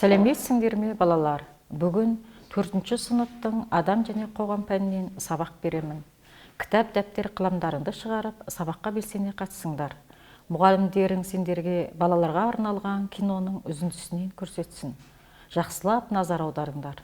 Сәлеметсіңдер ме, балалар? Бүгін 4-ші сыныптың адам және қоғам пәнінен сабақ беремін. Кітап, дәптер, қаламдарыңды шығарып, сабаққа белсене қатысыңдар. Мұғалімдерің сендерге балаларға арналған киноның үзіндісінен көрсетсін. Жақсылап назар аударыңдар.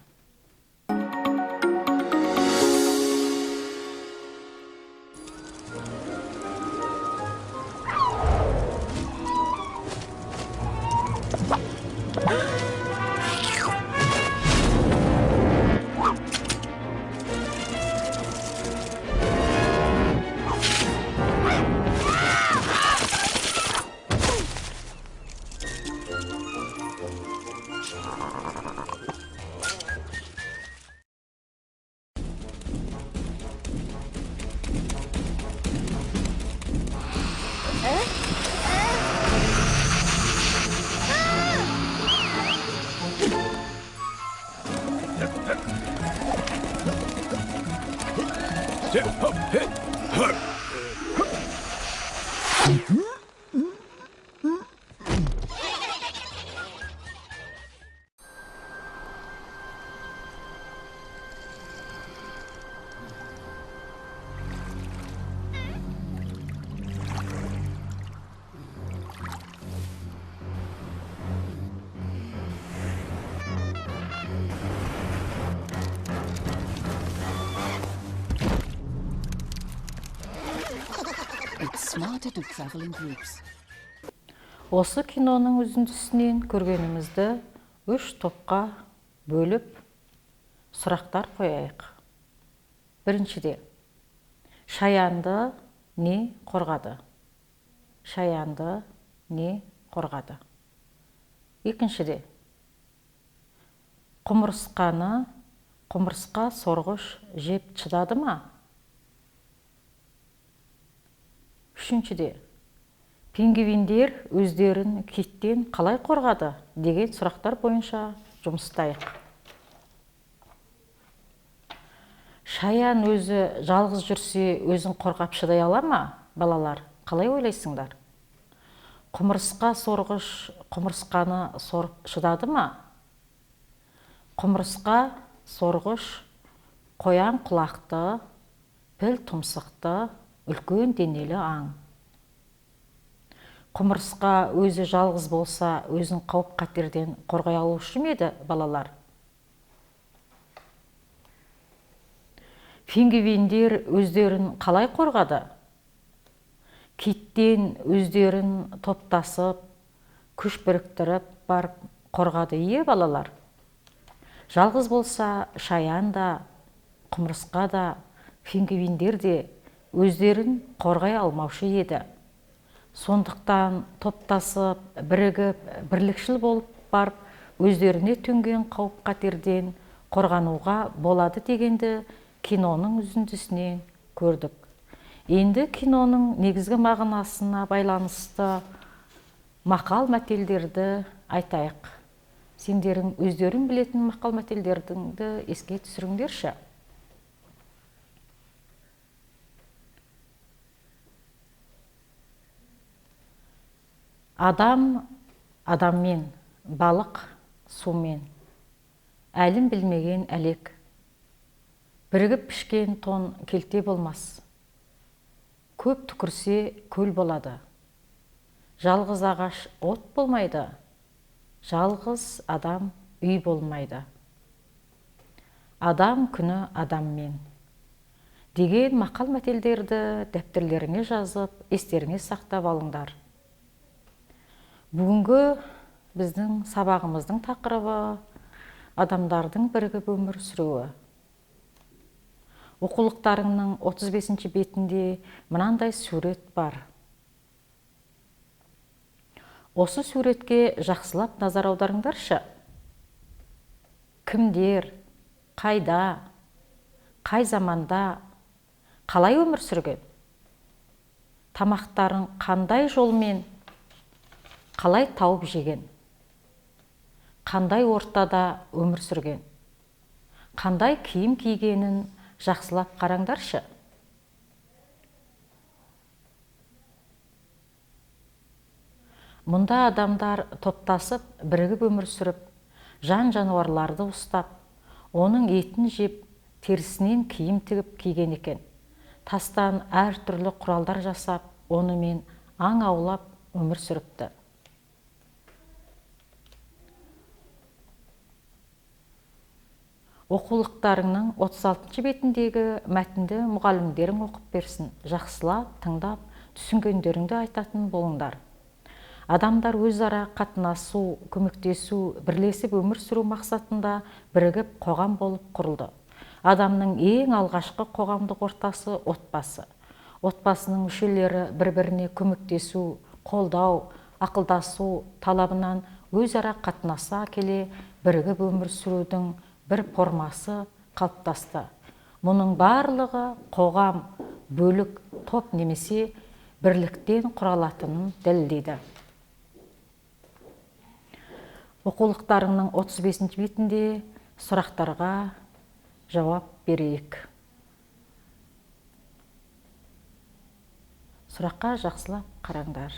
It's smarter to travel in groups. Осы киноның үзіндісінен көргенімізді 3 топқа бөліп сұрақтар қояйық. Біріншіде, шаянды не қорғады? Шаянды не қорғады? Екіншіде, құмырсқа сорғыш жеп шыдады ма? Үшіншіде, пингвиндер өздерін киттен қалай қорғады деген сұрақтар бойынша жұмыстайық. Шаян өзі жалғыз жүрсе өзін қорғап шыдай ала ма, балалар? Қалай ойлайсыңдар? Құмырсқа сорғыш құмырсқаны сорып шыдады ма? Құмырсқа сорғыш қоян құлақты, піл тұмсықты, үлкен денелі аң. Құмырсқа өзі жалғыз болса, өзін қауіп қатерден қорғай алушы ма еді, балалар? Пингвиндер өздерін қалай қорғады? Киттен өздерін топтасып, күш біріктіріп барып қорғады, балалар? Жалғыз болса, шаян да, құмырсқа да, пингвиндер де өздерін қорғай алмаушы еді. Сондықтан топтасып, бірігіп, бірлікшіл болып барып, өздеріне төнген қауіп қатерден қорғануға болады дегенді киноның үзіндісінен көрдік. Енді киноның негізгі мағынасына байланысты мақал-мәтелдерді айтайық. Сендерің өздерің білетін мақал-мәтелдерді еске түсіріңдерші. Адам адаммен, балық сумен, әлім білмеген әлек. Бірігіп пішкен тон келте болмас. Көп түкірсе көл болады. Жалғыз ағаш от болмайды. Жалғыз адам үй болмайды. Адам күні адаммен. Деген мақал-мәтелдерді дәптерлеріңе жазып, естеріңе сақтап алыңдар. Бүгінгі біздің сабағымыздың тақырыбы адамдардың бірігіп өмір сүруі. Оқулықтарыңның 35-ші бетінде мынандай сурет бар. Осы суретке жақсылап назар аударыңдаршы. Кімдер, қайда, қай заманда, қалай өмір сүрген? Тамақтарын қандай жолмен, қалай тауып жеген? Қандай ортада өмір сүрген? Қандай киім кигенін жақсылап қараңдаршы. Мұнда адамдар топтасып, бірігіп өмір сүріп, жан жануарларды ұстап, оның етін жеп, терісінен киім тігіп киген екен. Тастан әртүрлі құралдар жасап, онымен аң аулап өмір сүріпті. Оқулықтарыңның 36 бетіндегі мәтінді мұғалімдерің оқып берсін. Жақсылап, тыңдап, түсінгендеріңді айтатын болыңдар. Адамдар өзара қатынасу, көмектесу, бірлесіп өмір сүру мақсатында бірігіп қоғам болып құрылды. Адамның ең алғашқы қоғамдық ортасы отбасы. Отбасының мүшелері бір-біріне көмектесу, қолдау, ақылдасу талабынан өзара қатынаса келе бірігіп өмір сүрудің бір формасы қалыптасты. Мұның барлығы қоғам, бөлік, топ немесе бірліктен құралатынын дәлелдейді. Оқулықтарының 35 бетінде сұрақтарға жауап берейік. Сұраққа жақсылап қараңдар.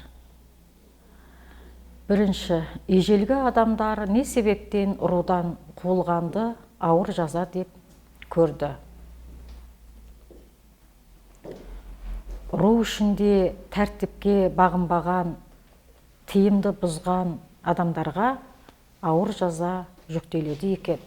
Бірінші, ежелгі адамдар не себептен ұрудан қуылғанды ауыр жаза деп көрді? Ұру ішінде тәртіпке бағынбаған, тиымды бұзған адамдарға ауыр жаза жүктеледі екен.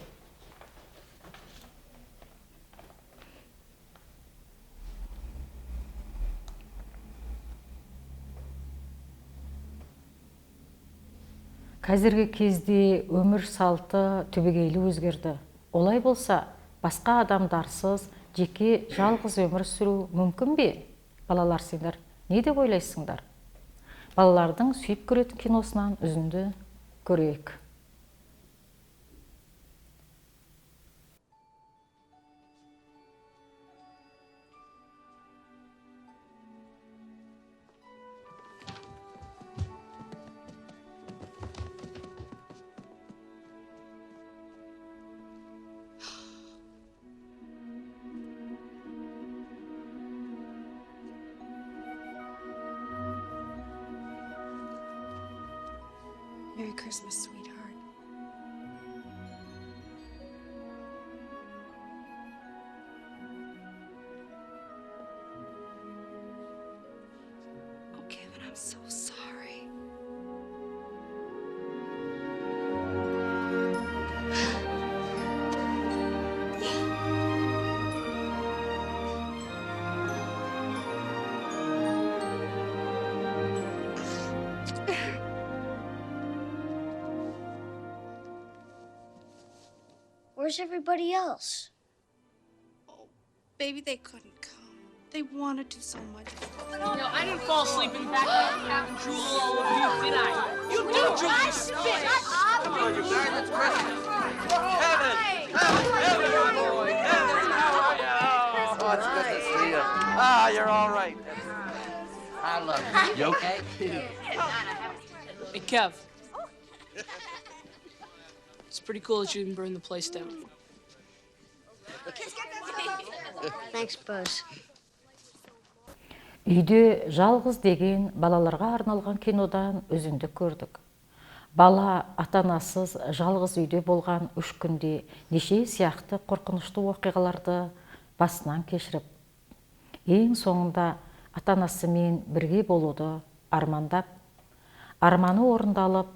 Қазіргі кезде өмір салты түбегейлі өзгерді. Олай болса, басқа адамдарсыз жеке жалғыз өмір сүру мүмкін бе? Балалар, сендер не деп ойлайсыңдар? Балалардың сүйіп көретін киносынан үзінді көрейік. Merry Christmas, sweetheart. Oh, Kevin, I'm so sorry. Where's everybody else? Oh, baby, they couldn't come. They wanted to so much. No, I didn't fall asleep in the back of the cab and drool all over you, did I? You do drool, you spit! Come on, you guys, it's Christmas. Kevin! Kevin, boy! Kevin, how are you? Oh, it's good to see you. Ah, you're all right. I love you. You okay? Hey, Kev. It's pretty cool that you didn't burn the place down. Thanks, Buzz. Үйде жалғыз деген балаларға арналған кинодан үзінді көрдік. Бала ата-анасыз жалғыз үйде болған 3 күнде неше сияқты қорқынышты оқиғаларды басынан кешіріп, ең соңында ата-анасымен бірге болуды армандап, арманы орындалып,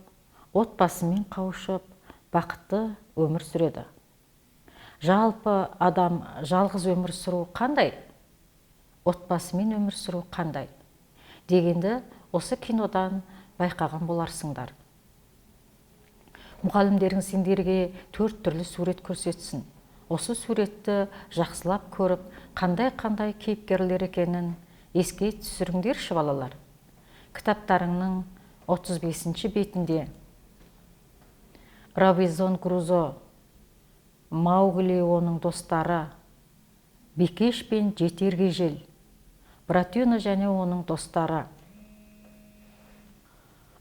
отбасымен қауышып, бақытты өмір сүреді. Жалпы адам жалғыз өмір сүру қандай? Отбасымен өмір сүру қандай? Дегенді осы кинодан байқаған боларсыңдар. Мұғалімдерің сендерге 4 түрлі сурет көрсетсін. Осы суретті жақсылап көріп, қандай кейіпкерлер екенін еске түсіріңдерші, балалар. Кітаптарыңның 35 бетінде Робинзон Крузо, Маугли оның достары, Бикеш пен Жетерге жел, Братюна және оның достары.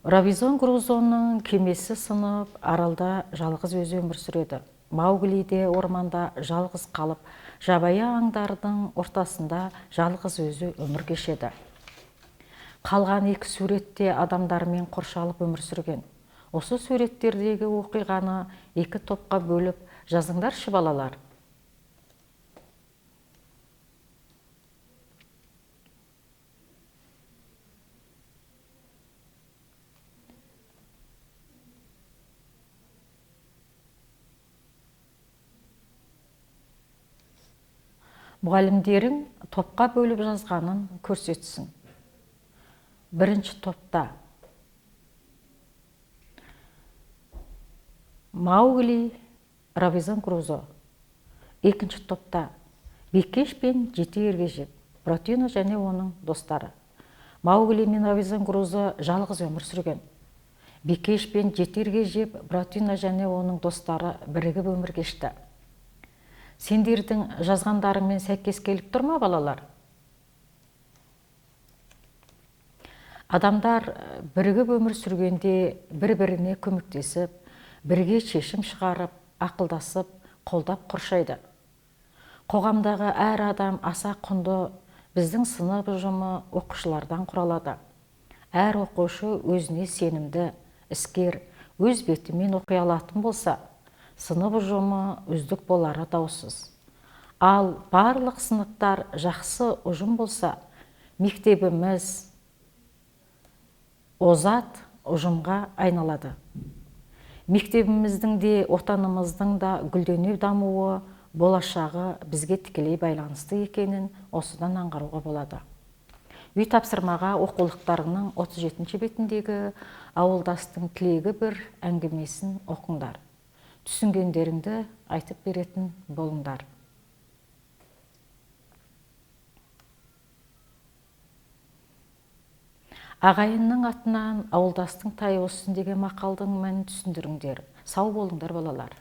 Робинзон Крузоның кемесі сынып, аралда жалғыз өзі өмір сүреді. Маугли де орманда жалғыз қалып, жабайы аңдардың ортасында жалғыз өзі өмір кешеді. Қалған 2 суретте адамдармен қоршалып өмір сүрген. Осы суреттердегі оқиғаны екі топқа бөліп жазыңдаршы балалар. Мұғалімдерің топқа бөліп жазғанын көрсетсін. Бірінші топта Маугли, Робинзон Крузо. Екінші топта Бикеш пен Жеті ергежеп, Буратино және оның достары. Маугли мен Робинзон Крузо жалғыз өмір сүрген. Бикеш пен Жеті ергежеп, Буратино және оның достары бірігіп өмір кешті. Сендердің жазғандарыңмен сәйкес келіп тұр ма, балалар? Адамдар бірігіп өмір сүргенде бір-біріне көмектесіп, бірге шешім шығарып, ақылдасып, қолдап қоршайды. Қоғамдағы әр адам аса құнды. Біздің сынып ұжымы оқушылардан құралады. Әр оқушы өзіне сенімді, іскер, өз бетімен оқи алатын болса, сынып ұжымы үздік болары даусыз. Ал барлық сыныптар жақсы ұжым болса, мектебіміз озат ұжымға айналады. Мектебіміздің де, отанымыздың да гүлдене дамуы, болашағы бізге тікелей байланысты екенін осыдан аңғаруға болады. Үй тапсырмаға оқулықтарының 37 бетіндегі ауылдастың тілегі бір әңгімесін оқыңдар. Түсінгендеріңді айтып беретін болыңдар. Ағайынның атынан ауылдастың тайы өссін деген мақалдың мәнін түсіндіріңдер. Сау болыңдар, балалар.